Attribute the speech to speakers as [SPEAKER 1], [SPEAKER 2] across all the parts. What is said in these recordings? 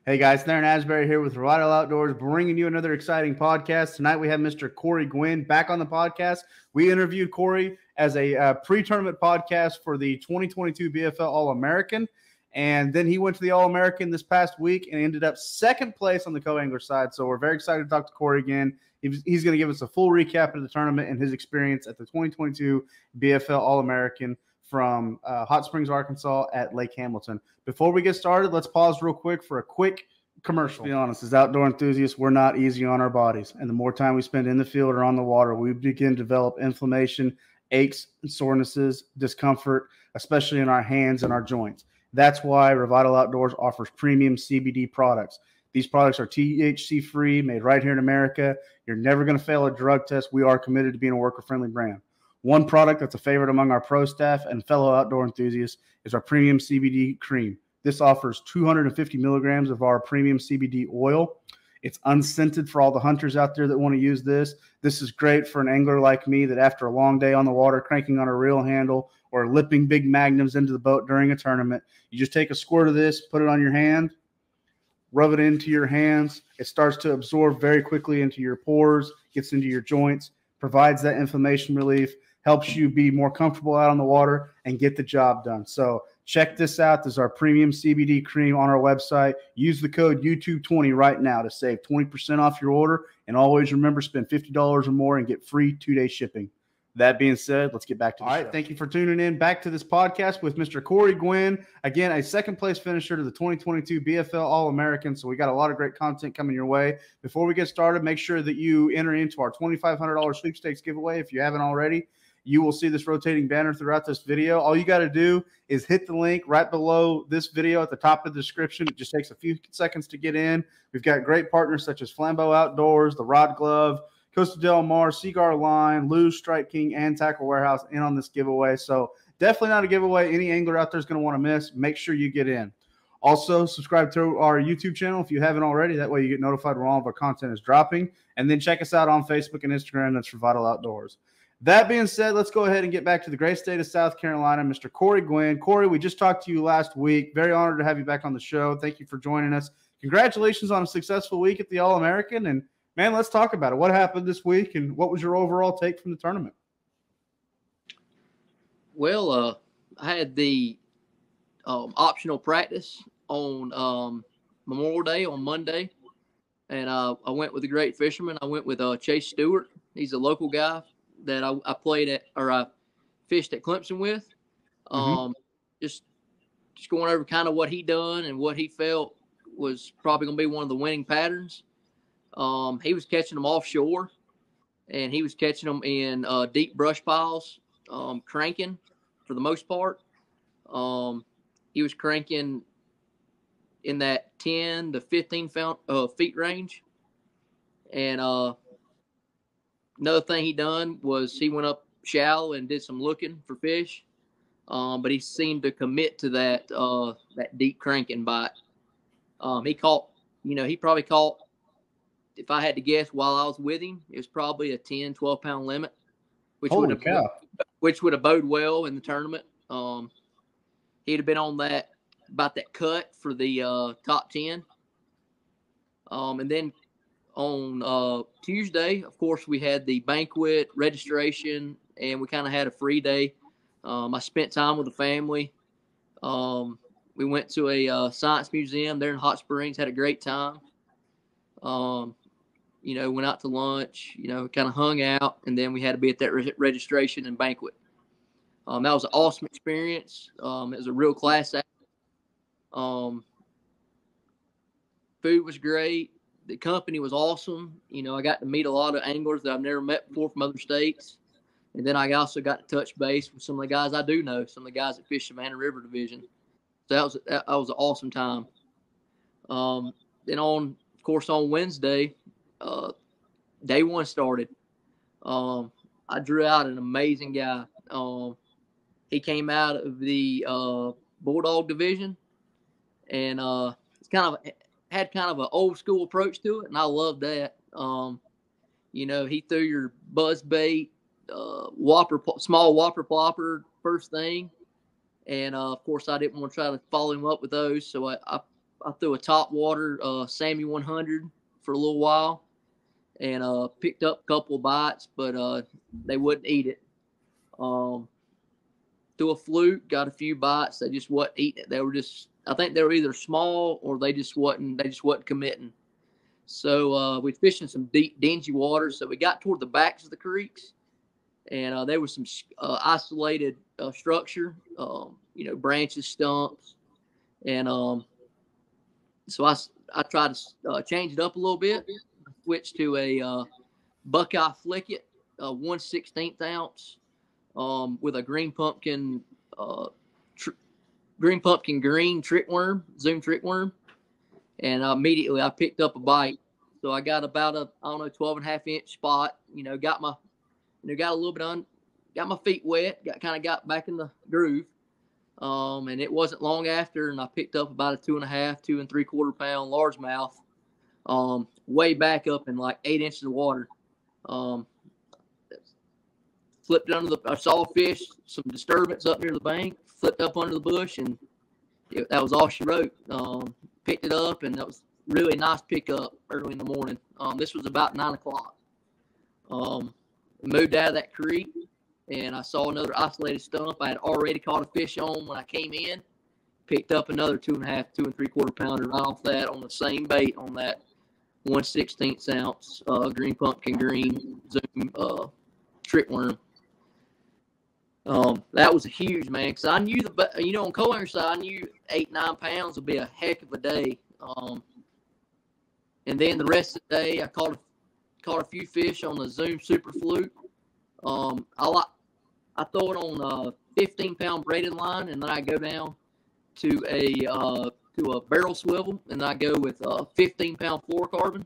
[SPEAKER 1] Hey guys, Darren Asbury here with Revital Outdoors, bringing you another exciting podcast. Tonight we have Mr. Cory Guinn back on the podcast. We interviewed Cory as a pre-tournament podcast for the 2022 BFL All-American, and then he went to the All-American this past week and ended up second place on the co-angler side. So we're very excited to talk to Cory again. He's going to give us a full recap of the tournament and his experience at the 2022 BFL All-American from Hot Springs, Arkansas at Lake Hamilton. Before we get started, let's pause real quick for a quick commercial. To be honest, as outdoor enthusiasts, we're not easy on our bodies. And the more time we spend in the field or on the water, we begin to develop inflammation, aches, and sorenesses, discomfort, especially in our hands and our joints. That's why Revital Outdoors offers premium CBD products. These products are THC-free, made right here in America. You're never going to fail a drug test. We are committed to being a worker-friendly brand. One product that's a favorite among our pro staff and fellow outdoor enthusiasts is our premium CBD cream. This offers 250 milligrams of our premium CBD oil. It's unscented for all the hunters out there that want to use this. This is great for an angler like me that after a long day on the water, cranking on a reel handle or lipping big magnums into the boat during a tournament, you just take a squirt of this, put it on your hand, rub it into your hands. It starts to absorb very quickly into your pores, gets into your joints, provides that inflammation relief, helps you be more comfortable out on the water and get the job done. So check this out. This is our premium CBD cream on our website. Use the code YouTube20 right now to save 20% off your order. And always remember, spend $50 or more and get free 2-day shipping. That being said, let's get back to the show. All right, thank you for tuning in back to this podcast with Mr. Cory Guinn. Again, a second-place finisher to the 2022 BFL All-American, so we got a lot of great content coming your way. Before we get started, make sure that you enter into our $2,500 Sweepstakes Giveaway if you haven't already. You will see this rotating banner throughout this video. All you got to do is hit the link right below this video at the top of the description. It just takes a few seconds to get in. We've got great partners such as Revital Outdoors, the Rod Glove, Costa Del Mar, Cigar Line, Lew's, Strike King, and Tackle Warehouse in on this giveaway. So definitely not a giveaway any angler out there is going to want to miss. Make sure you get in. Also, subscribe to our YouTube channel if you haven't already. That way you get notified when all of our content is dropping. And then check us out on Facebook and Instagram. That's Revital Outdoors. That being said, let's go ahead and get back to the great state of South Carolina, Mr. Cory Guinn. Cory, we just talked to you last week. Very honored to have you back on the show. Thank you for joining us. Congratulations on a successful week at the All-American. And, man, let's talk about it. What happened this week, and what was your overall take from the tournament?
[SPEAKER 2] Well, I had the optional practice on Memorial Day on Monday, and I went with a great fisherman. I went with Chase Stewart. He's a local guy that I played at, or I fished at Clemson with. Just going over kind of what he done and what he felt was probably going to be one of the winning patterns. He was catching them offshore, and he was catching them in deep brush piles, cranking for the most part. He was cranking in that 10 to 15 feet range. And another thing he done was he went up shallow and did some looking for fish, but he seemed to commit to that deep cranking bite. He caught, he probably caught, if I had to guess while I was with him, it was probably a 10, 12-pound limit, which would have bode well in the tournament. He'd have been on about that cut for the top 10. And then on Tuesday, of course, we had the banquet registration, and we kind of had a free day. I spent time with the family. We went to a science museum there in Hot Springs, had a great time. Went out to lunch, kind of hung out, and then we had to be at that registration and banquet. That was an awesome experience. It was a real class act. Food was great. The company was awesome. I got to meet a lot of anglers that I've never met before from other states. And then I also got to touch base with some of the guys I do know, some of the guys that fish the Savannah River Division. So that was an awesome time. Then on Wednesday, day one started. I drew out an amazing guy. He came out of the Bulldog Division, and had kind of an old school approach to it, and I love that. He threw your buzz bait, small whopper plopper first thing, And of course, I didn't want to try to follow him up with those, so I threw a top water Sammy 100 for a little while, and picked up a couple of bites, but they wouldn't eat it. Threw a fluke, got a few bites. They just wasn't eating it. They were just, I think they were either small or they just wasn't committing. So we fished in some deep, dingy water. So we got toward the backs of the creeks, and there was some isolated structure, branches, stumps, and so I tried to change it up a little bit. Switched to a Buckeye Flicket, 1/16 ounce, with a green pumpkin green trick worm, Zoom trick worm, and immediately I picked up a bite. So I got about a 12.5-inch spot. Got a little bit got my feet wet, got back in the groove. And it wasn't long after, and I picked up about a 2.5, 2 3/4 pound largemouth, way back up in like 8 inches of water. Flipped I saw a fish, some disturbance up near the bank, flipped up under the bush, and that was all she wrote. Picked it up, and that was really nice pickup early in the morning. This was about 9 o'clock. Moved out of that creek, and I saw another isolated stump. I had already caught a fish on when I came in. Picked up another 2.5, 2 3/4 pounder right off that on the same bait on that 1/16 ounce green pumpkin green Zoom trick worm. That was a huge, man, because I knew on co-angler side, I knew 8, 9 pounds would be a heck of a day. And then the rest of the day, I caught a few fish on the Zoom Super Fluke. I throw it on a 15-pound braided line, and then I go down to a barrel swivel, and I go with a 15-pound fluorocarbon.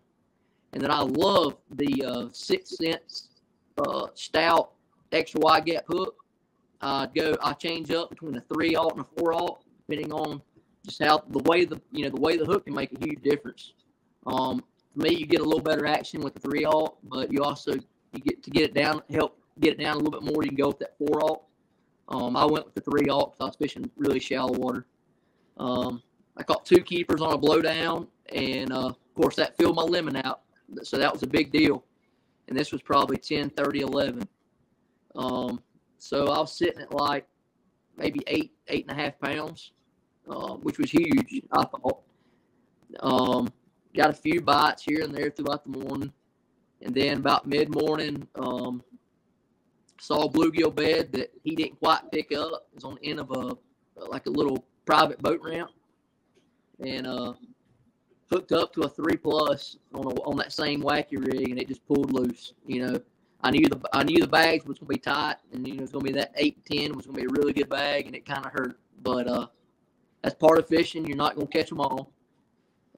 [SPEAKER 2] And then I love the 6 cents stout extra wide gap hook. I change up between a 3/0 and a 4/0, depending on just how the way the hook can make a huge difference. For me, you get a little better action with the 3/0, but you get to get it down, help get it down a little bit more. You can go with that 4/0. I went with the 3/0 because I was fishing really shallow water. I caught 2 keepers on a blowdown, and of course that filled my lemon out. So that was a big deal. And this was probably 10, 30, 11. So I was sitting at like maybe 8.5 pounds, which was huge, I thought. Got a few bites here and there throughout the morning. And then about mid-morning, saw a bluegill bed that he didn't quite pick up. It was on the end of a little private boat ramp. And hooked up to a 3+ on that same wacky rig, and it just pulled loose. I knew the bags was gonna be tight, and it was gonna be that 8-10 was gonna be a really good bag, and it kind of hurt. But that's part of fishing. You're not gonna catch them all.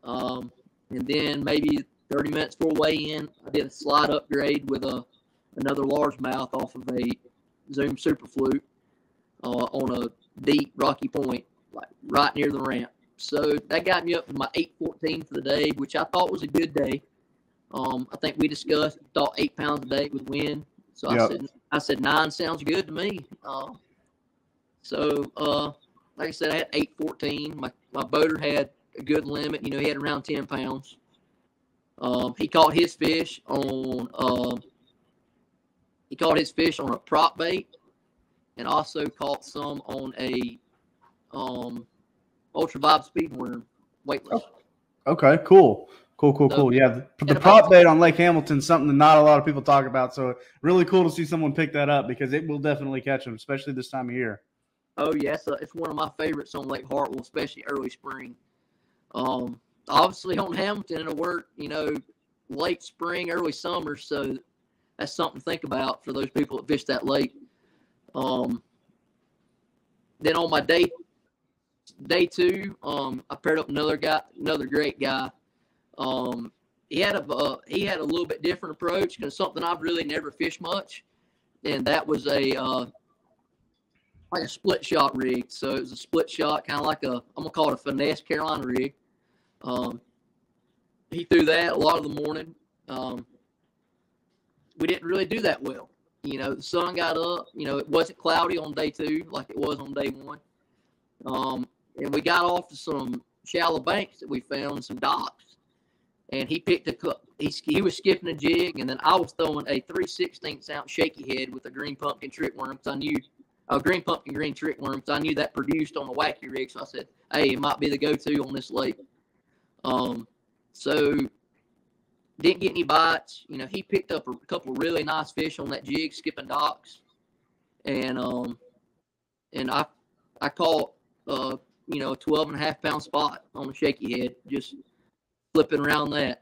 [SPEAKER 2] And then maybe 30 minutes before weigh-in, I did a slide upgrade with another largemouth off of a Zoom Super Fluke on a deep rocky point, like right near the ramp. So that got me up to my 8.14 for the day, which I thought was a good day. I think we discussed, thought 8 pounds a day would win. So I said 9 sounds good to me. Like I said, I had 8.14. My boater had a good limit. He had around 10 pounds. He caught his fish on a prop bait, and also caught some on a ultra vibe speed worm weightless.
[SPEAKER 1] Okay, cool. Yeah, the prop bait on Lake Hamilton is something that not a lot of people talk about. So really cool to see someone pick that up, because it will definitely catch them, especially this time of year.
[SPEAKER 2] Oh yeah, it's one of my favorites on Lake Hartwell, especially early spring. Obviously on Hamilton it'll work, late spring, early summer. So that's something to think about for those people that fish that lake. Then on my day 2, I paired up another great guy. He had a little bit different approach, because something I've really never fished much, and that was like a split shot rig. So it was a split shot, kind of like I'm gonna call it a finesse Carolina rig. He threw that a lot of the morning. We didn't really do that well. The sun got up. It wasn't cloudy on day 2 like it was on day 1. And we got off to some shallow banks that we found and some docks. And he picked a cup. He was skipping a jig, and then I was throwing a 3/16 ounce shaky head with a green pumpkin trick worm because I knew green pumpkin green trick worm because I knew that produced on the wacky rig. So I said, hey, it might be the go-to on this lake. So didn't get any bites. You know, he picked up a couple of really nice fish on that jig, skipping docks, and I caught a 12.5 pound spot on a shaky head, just flipping around that.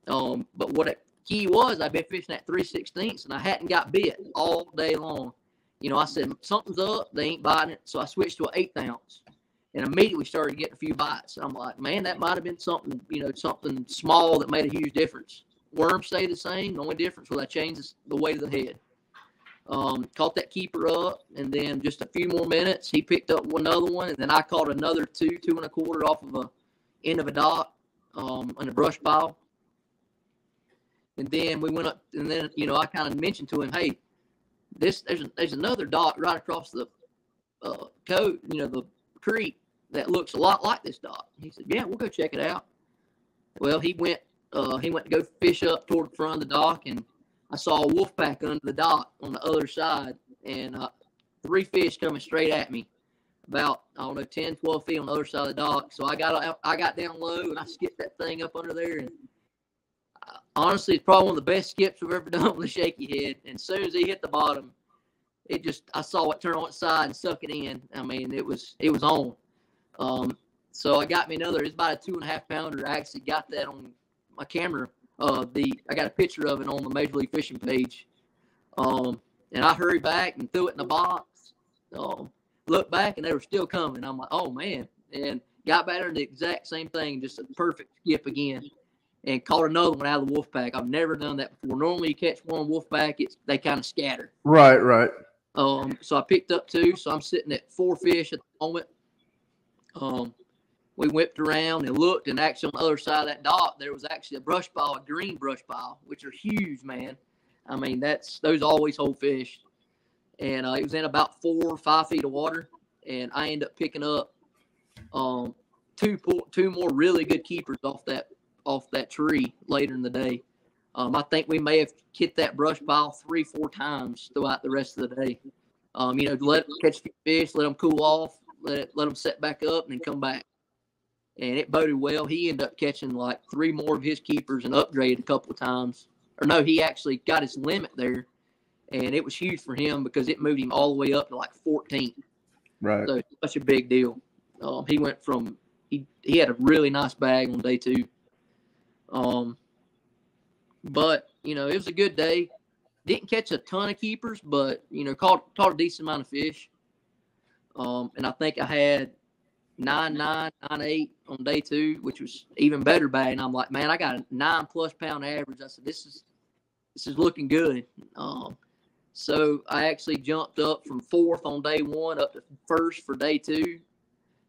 [SPEAKER 2] But what the key was, I've been fishing at 3/16, and I hadn't got bit all day long. You know, I said, something's up. They ain't biting it. So I switched to an 1/8 ounce and immediately started getting a few bites. And I'm like, man, that might have been something, something small that made a huge difference. Worms stay the same. The only difference was I changed the weight of the head. Caught that keeper up, and then just a few more minutes, he picked up another one, and then I caught another 2.25 off of a end of a dock in a brush pile. And then we went up, and then, I kind of mentioned to him, hey, there's another dock right across the the creek that looks a lot like this dock. He said, yeah, we'll go check it out. Well, he went to go fish up toward the front of the dock, and I saw a wolf pack under the dock on the other side, and 3 fish coming straight at me about, 10, 12 feet on the other side of the dock. So I got down low, and I skipped that thing up under there, and honestly, it's probably one of the best skips I've ever done with a shaky head. And as soon as he hit the bottom, I saw it turn on its side and suck it in. I mean, it was on. So I got me another. It's about a 2.5 pounder. I actually got that on my camera. I got a picture of it on the Major League Fishing page. And I hurried back and threw it in the box. Looked back, and they were still coming. I'm like, oh man! And got back there, the exact same thing, just a perfect skip again. And caught another one out of the wolf pack. I've never done that before. Normally, you catch one wolf pack, they kind of scatter.
[SPEAKER 1] Right.
[SPEAKER 2] So I picked up 2. So I'm sitting at 4 fish at the moment. We whipped around and looked, and actually on the other side of that dock, there was actually a brush pile, a green brush pile, which are huge, man. I mean, those always hold fish. And it was in about 4 or 5 feet of water, and I ended up picking up 2 more really good keepers off that tree later in the day. I think we may have hit that brush pile 3-4 times throughout the rest of the day. Let them catch a few fish, let them cool off, let them set back up, and then come back. And it boded well. He ended up catching like 3 more of his keepers and upgraded a couple of times. Or no, he actually got his limit there, and it was huge for him because it moved him all the way up to like 14.
[SPEAKER 1] Right.
[SPEAKER 2] So it's such a big deal. He went from he had a really nice bag on day 2. But it was a good day. Didn't catch a ton of keepers, but caught a decent amount of fish. And I think I had 9.9, 9.8 on day 2, which was even better bag. And I'm like, man, I got a 9+ pound average. I said, this is looking good. So I actually jumped up from 4th on day 1 up to 1st for day 2.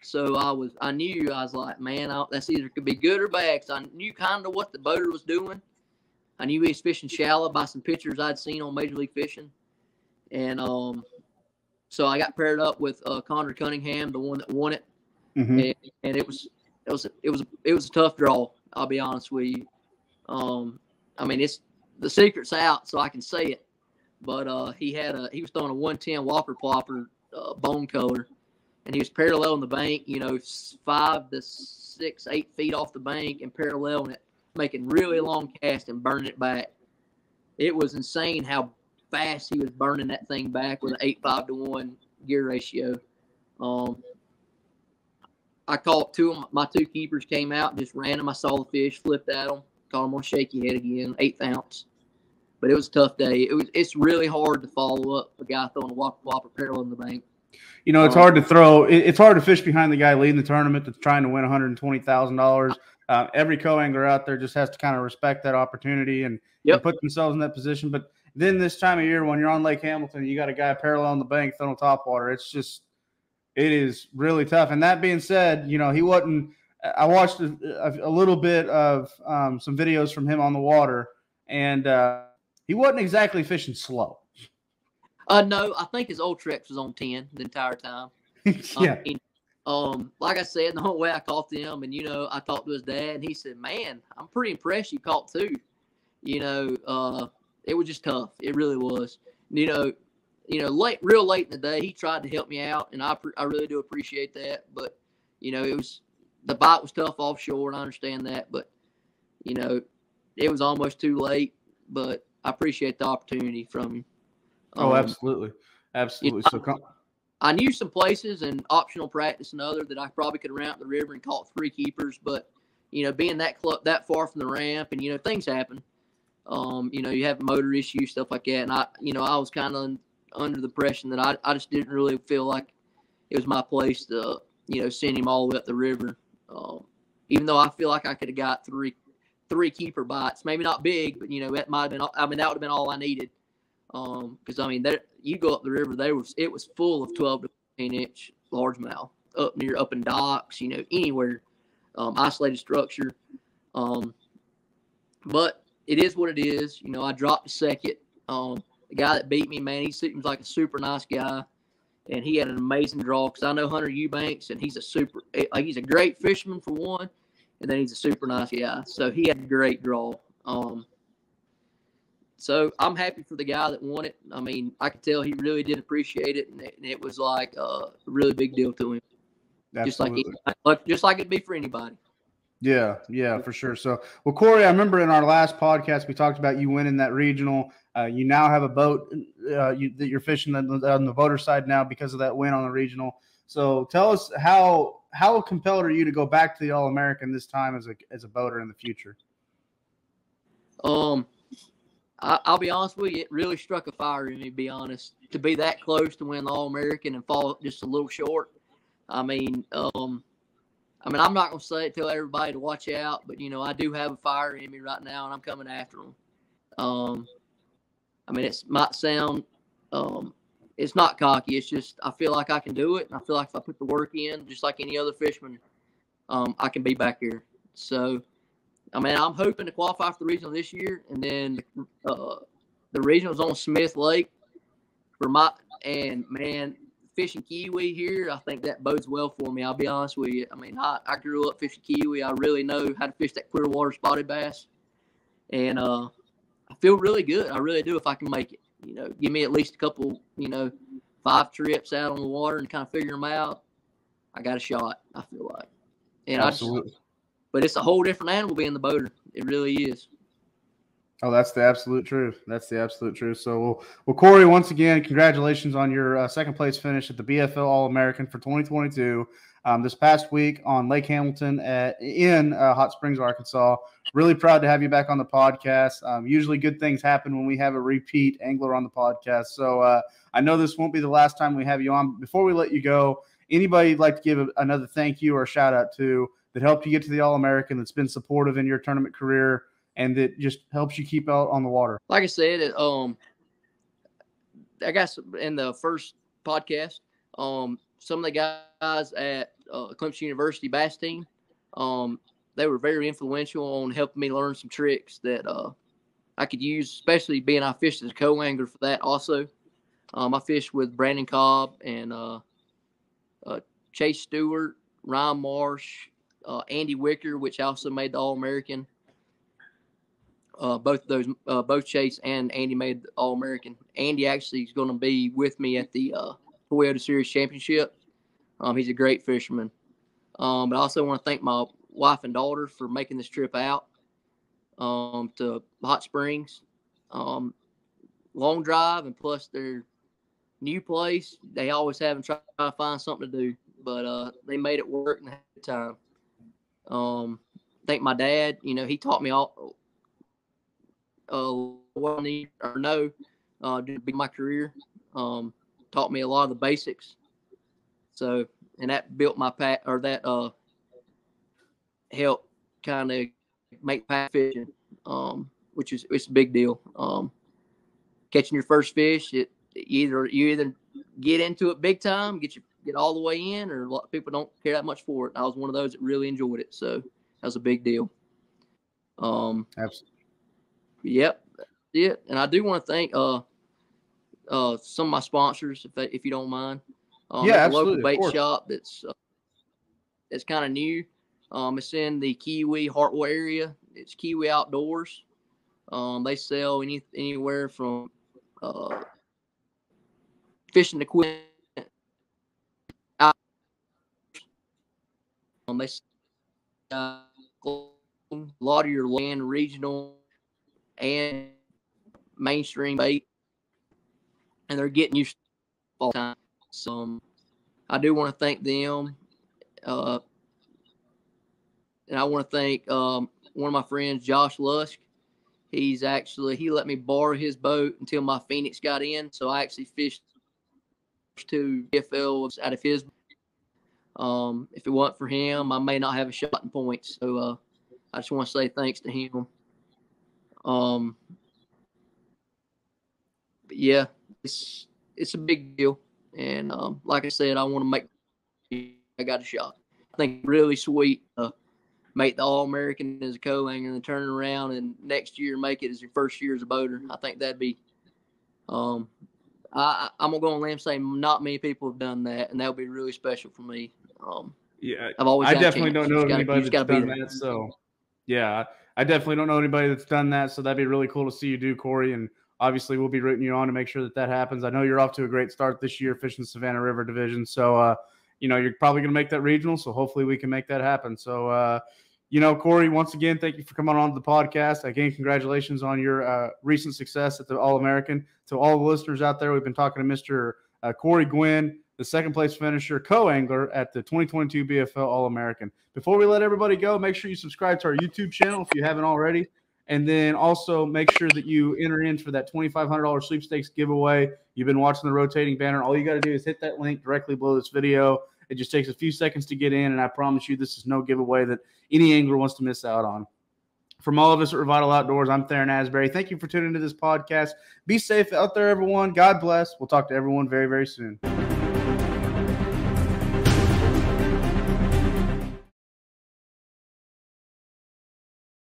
[SPEAKER 2] So I knew I was like, man, that's either could be good or bad. Cause I knew kind of what the boater was doing. I knew he was fishing shallow by some pictures I'd seen on Major League Fishing, and so I got paired up with Connor Cunningham, the one that won it, and it was a tough draw. I'll be honest with you. I mean, it's the secret's out, so I can say it. But he was throwing a 110 Walker Plopper bone color. And he was paralleling the bank, 5 to 6, 8 feet off the bank and paralleling it, making really long casts and burning it back. It was insane how fast he was burning that thing back with an 8.5 to 1 gear ratio. I caught 2 of my 2 keepers came out, just ran them. I saw the fish, flipped at them, caught them on shaky head again, 1/8 ounce. But it was a tough day. It's really hard to follow up a guy throwing a Walker Plopper paralleling the bank.
[SPEAKER 1] It's hard to throw. It's hard to fish behind the guy leading the tournament that's trying to win $120,000. Every co-angler out there just has to kind of respect that opportunity and put themselves in that position. But then this time of year, when you're on Lake Hamilton, you got a guy parallel on the bank throwing topwater. It is really tough. And that being said, he wasn't. I watched a little bit of some videos from him on the water, and he wasn't exactly fishing slow.
[SPEAKER 2] No, I think his Ultrex was on 10 the entire time.
[SPEAKER 1] Yeah.
[SPEAKER 2] like I said, the whole way I caught them, and I talked to his dad, and he said, "Man, I'm pretty impressed you caught two." It was just tough. It really was. Real late in the day, he tried to help me out, and I really do appreciate that. But the bite was tough offshore, and I understand that. But it was almost too late. But I appreciate the opportunity from you.
[SPEAKER 1] Absolutely. So
[SPEAKER 2] I knew some places and optional practice and other that I probably could have ran out the river and caught three keepers. But being that far from the ramp, and things happen. You have motor issues, stuff like that. And I was kind of under the impression that I just didn't really feel like it was my place to, send him all the way up the river. Even though I feel like I could have got three keeper bites, maybe not big, but that might have been. That would have been all I needed. Because you go up the river, it was full of 12 to 15-inch largemouth up in docks, anywhere, isolated structure. But it is what it is. I dropped a second. The guy that beat me, man, he seems like a super nice guy, and he had an amazing draw. Because I know Hunter Eubanks, and he's a great fisherman for one, and then he's a super nice guy. So he had a great draw. So I'm happy for the guy that won it. I could tell he really did appreciate it, and it was like a really big deal to him.
[SPEAKER 1] Absolutely.
[SPEAKER 2] Just like it'd be for anybody.
[SPEAKER 1] Yeah, for sure. So, well, Cory, I remember in our last podcast we talked about you winning that regional. You now have a boat that you're fishing on the boater side now because of that win on the regional. So, tell us how compelled are you to go back to the All-American this time as a boater in the future?
[SPEAKER 2] I'll be honest with you, it really struck a fire in me, to be honest, to be that close to win the All-American and fall just a little short. I'm not going to tell everybody to watch out, but, I do have a fire in me right now, and I'm coming after them. It might sound, it's not cocky. It's just I feel like I can do it, and I feel like if I put the work in, just like any other fisherman, I can be back here. So, I'm hoping to qualify for the regional this year, and then the regional's on Smith Lake fishing kiwi here. I think that bodes well for me. I'll be honest with you. I grew up fishing kiwi. I really know how to fish that clear water spotted bass, and I feel really good. I really do if I can make it. Give me at least a couple, 5 trips out on the water and kind of figure them out. I got a shot. I feel like, and
[SPEAKER 1] absolutely.
[SPEAKER 2] But it's a whole different animal being the boater. It really is.
[SPEAKER 1] Oh, that's the absolute truth. So, well, Cory, once again, congratulations on your second place finish at the BFL All-American for 2022 this past week on Lake Hamilton in Hot Springs, Arkansas. Really proud to have you back on the podcast. Usually good things happen when we have a repeat angler on the podcast. So I know this won't be the last time we have you on. Before we let you go, anybody you'd like to give another thank you or a shout out to that helped you get to the All-American, that's been supportive in your tournament career, and that just helps you keep out on the water?
[SPEAKER 2] Like I said, I guess in the first podcast, some of the guys at Clemson University bass team, they were very influential on helping me learn some tricks that I could use, especially being I fished as a co-angler for that also. I fished with Brandon Cobb and Chase Stewart, Ryan Marsh, Andy Wicker, which also made the All-American. Both Chase and Andy made the All-American. Andy actually is going to be with me at the Toyota Series Championship. He's a great fisherman. But I also want to thank my wife and daughter for making this trip out to Hot Springs. Long drive, and plus their new place. They always have them try to find something to do, but they made it work and had a good time. Thank my dad. He taught me all what I need or know to be my career. Taught me a lot of the basics. So, and that built my helped kind of make pack fishing, which it's a big deal. Catching your first fish, you either get into it big time, get all the way in, or a lot of people don't care that much for it. I was one of those that really enjoyed it, so that was a big deal.
[SPEAKER 1] Absolutely.
[SPEAKER 2] Yep, that's it. And I do want to thank some of my sponsors, if you don't mind.
[SPEAKER 1] Yeah, absolutely.
[SPEAKER 2] A local bait shop that's that's kind of new. It's in the Kiwi Hartwell area. It's Kiwi Outdoors. They sell anywhere from fishing equipment. They sell a lot of your land, regional and mainstream bait, and they're getting used all the time. So I do want to thank them. And I want to thank one of my friends, Josh Lusk. He let me borrow his boat until my Phoenix got in. So I actually fished 2 BFL out of his. If it wasn't for him, I may not have a shot in points. So I just want to say thanks to him. But yeah, it's a big deal. And like I said, I want to I got a shot. I think really sweet. Make the All-American as a co-angler and turn around and next year make it as your first year as a boater. I think that'd be I'm gonna go on limb and say not many people have done that, and that would be really special for me.
[SPEAKER 1] Yeah,
[SPEAKER 2] I
[SPEAKER 1] definitely don't know anybody that's done that. So yeah, I definitely don't know anybody that's done that. So that'd be really cool to see you do, Cory. And obviously we'll be rooting you on to make sure that happens. I know you're off to a great start this year fishing the Savannah River Division. So you're probably going to make that regional. So hopefully we can make that happen. So Cory, once again, thank you for coming on to the podcast. Again, congratulations on your recent success at the All-American. To all the listeners out there, we've been talking to Mr. Cory Guinn, the second place finisher, co-angler at the 2022 BFL All-American. Before we let everybody go, make sure you subscribe to our YouTube channel if you haven't already. And then also make sure that you enter in for that $2,500 sweepstakes giveaway. You've been watching the rotating banner. All you got to do is hit that link directly below this video. It just takes a few seconds to get in, and I promise you this is no giveaway that any angler wants to miss out on. From all of us at Revital Outdoors, I'm Theron Asbury. Thank you for tuning into this podcast. Be safe out there, everyone. God bless. We'll talk to everyone very, very soon.